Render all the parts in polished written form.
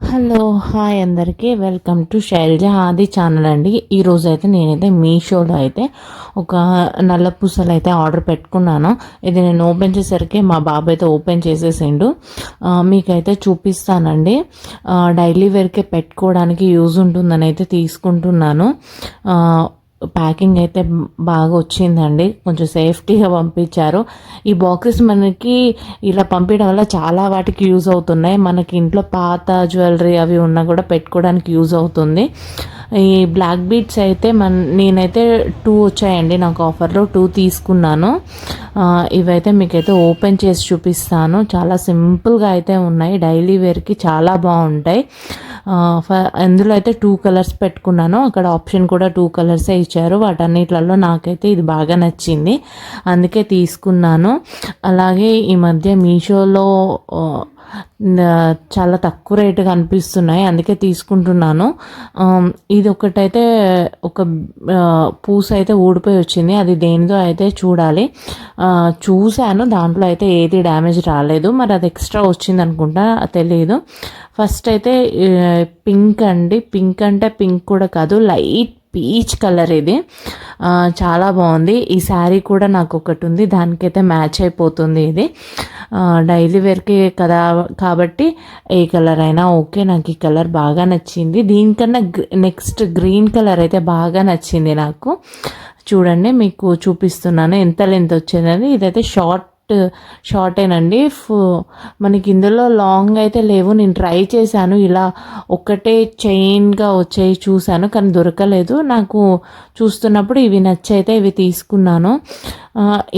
Hello! Hi అందరికీ. Welcome to Shailaja ఆది channel అండి. ఈరోజైతే నేనైతే మీషోలో అయితే ఒక నల్ల పూసలైతే ఆర్డర్ పెట్టుకున్నాను. ఇది నేను ఓపెన్ చేసేసరికి మా బాబు అయితే ఓపెన్ చేసేసిండు. మీకైతే చూపిస్తానండి. డైలీ వేర్‌కి పెట్టుకోవడానికి యూజ్ ఉంటుందని అయితే తీసుకుంటున్నాను. ప్యాకింగ్ అయితే బాగా వచ్చిందండి. కొంచెం సేఫ్టీగా పంపించారు. ఈ బాక్సెస్ మనకి ఇలా పంపించడం వల్ల చాలా వాటికి యూజ్ అవుతున్నాయి. మనకి ఇంట్లో పాత జ్యువెలరీ అవి ఉన్నా కూడా పెట్టుకోవడానికి యూజ్ అవుతుంది. ఈ బ్లాక్ బీడ్స్ అయితే నేనైతే 2 వచ్చాయండి నాకు ఆఫర్లో. 2 తీసుకున్నాను. ఇవైతే మీకైతే ఓపెన్ చేసి చూపిస్తాను. చాలా సింపుల్గా అయితే ఉన్నాయి. డైలీ వేర్కి చాలా బాగుంటాయి. అందులో అయితే 2 కలర్స్ పెట్టుకున్నాను. అక్కడ ఆప్షన్ కూడా 2 కలర్సే ఇచ్చారు. వాటన్నిట్లలో నాకైతే ఇది బాగా నచ్చింది, అందుకే తీసుకున్నాను. అలాగే ఈ మధ్య మీషోలో చాలా తక్కువ రేటుగా అనిపిస్తున్నాయి, అందుకే తీసుకుంటున్నాను. ఇది ఒకటైతే ఒక పూస అయితే ఊడిపోయి వచ్చింది. అది దేనిదో అయితే చూడాలి. చూశాను, దాంట్లో అయితే ఏది డ్యామేజ్ రాలేదు. మరి అది ఎక్స్ట్రా వచ్చింది అనుకుంటా, తెలియదు. ఫస్ట్ అయితే పింక్ అండి. పింక్ అంటే పింక్ కూడా కాదు, లైట్ పీచ్ కలర్. ఇది చాలా బాగుంది. ఈ శారీ కూడా నాకు ఒకటి ఉంది, దానికైతే మ్యాచ్ అయిపోతుంది. ఇది డైలీ వేర్కి కదా కాబట్టి ఏ కలర్ అయినా ఓకే. నాకు ఈ కలర్ బాగా నచ్చింది. దీనికన్నా నెక్స్ట్ గ్రీన్ కలర్ అయితే బాగా నచ్చింది నాకు. చూడండి, మీకు చూపిస్తున్నాను ఎంత లెంత్ వచ్చిందని. ఇదైతే షార్టేనండి. మనకి ఇందులో లాంగ్ అయితే లేవు. నేను ట్రై చేశాను, ఇలా ఒక్కటే చైన్గా వచ్చాయి చూశాను, కానీ దొరకలేదు. నాకు చూస్తున్నప్పుడు ఇవి నచ్చైతే ఇవి తీసుకున్నాను.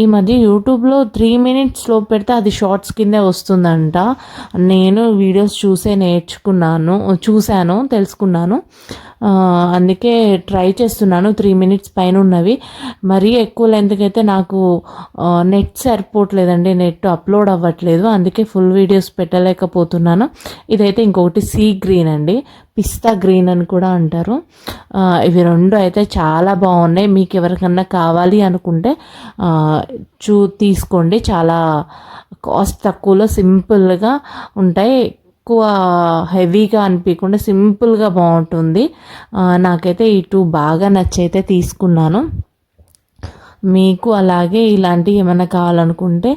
ఈ మధ్య యూట్యూబ్లో 3 minutes పెడితే అది షార్ట్స్ కిందే వస్తుందంట. నేను వీడియోస్ చూశాను, తెలుసుకున్నాను. అందుకే ట్రై చేస్తున్నాను. 3 minutes పైన ఉన్నవి. మరీ ఎక్కువ లెంత్కి అయితే నాకు నెట్ సరిపోవట్లేదండి, నెట్ అప్లోడ్ అవ్వట్లేదు, అందుకే ఫుల్ వీడియోస్ పెట్టలేకపోతున్నాను. ఇదైతే ఇంకొకటి సీ గ్రీన్ అండి, పిస్తా గ్రీన్ అని కూడా అంటారు. ఇవి 2 అయితే చాలా బాగున్నాయి. మీకు ఎవరికన్నా కావాలి అనుకుంటే తీసుకోండి. చాలా కాస్ట్ తక్కువలో సింపుల్గా ఉంటాయి. ఎక్కువ హెవీగా అనిపించకుండా సింపుల్గా బాగుంటుంది. నాకైతే ఈ 2 బాగా నచ్చైతే తీసుకున్నాను. మీకు అలాగే ఇలాంటివి ఏమైనా కావాలనుకుంటే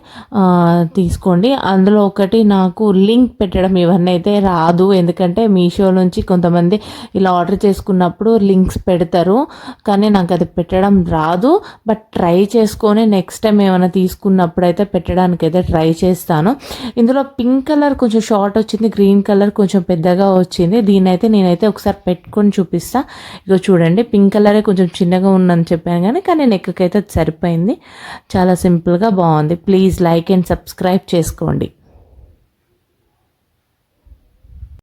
తీసుకోండి. అందులో ఒకటి నాకు లింక్ పెట్టడం ఇవన్నీ అయితే రాదు, ఎందుకంటే మీషో నుంచి కొంతమంది ఇలా ఆర్డర్ చేసుకున్నప్పుడు లింక్స్ పెడతారు, కానీ నాకు అది పెట్టడం రాదు. బట్ ట్రై చేసుకొని నెక్స్ట్ టైం ఏమైనా తీసుకున్నప్పుడు అయితే పెట్టడానికి అయితే ట్రై చేస్తాను. ఇందులో పింక్ కలర్ కొంచెం షార్ట్ వచ్చింది, గ్రీన్ కలర్ కొంచెం పెద్దగా వచ్చింది. దీనైతే నేనైతే ఒకసారి పెట్టుకొని చూపిస్తా. ఇగో చూడండి, పింక్ కలరే కొంచెం చిన్నగా ఉందని చెప్పాను, కానీ నెక్కి అయితే సరిపోయింది. చాలా సింపుల్గా బాగుంది. ప్లీజ్ లైక్ అండ్ సబ్స్క్రైబ్ చేసుకోండి.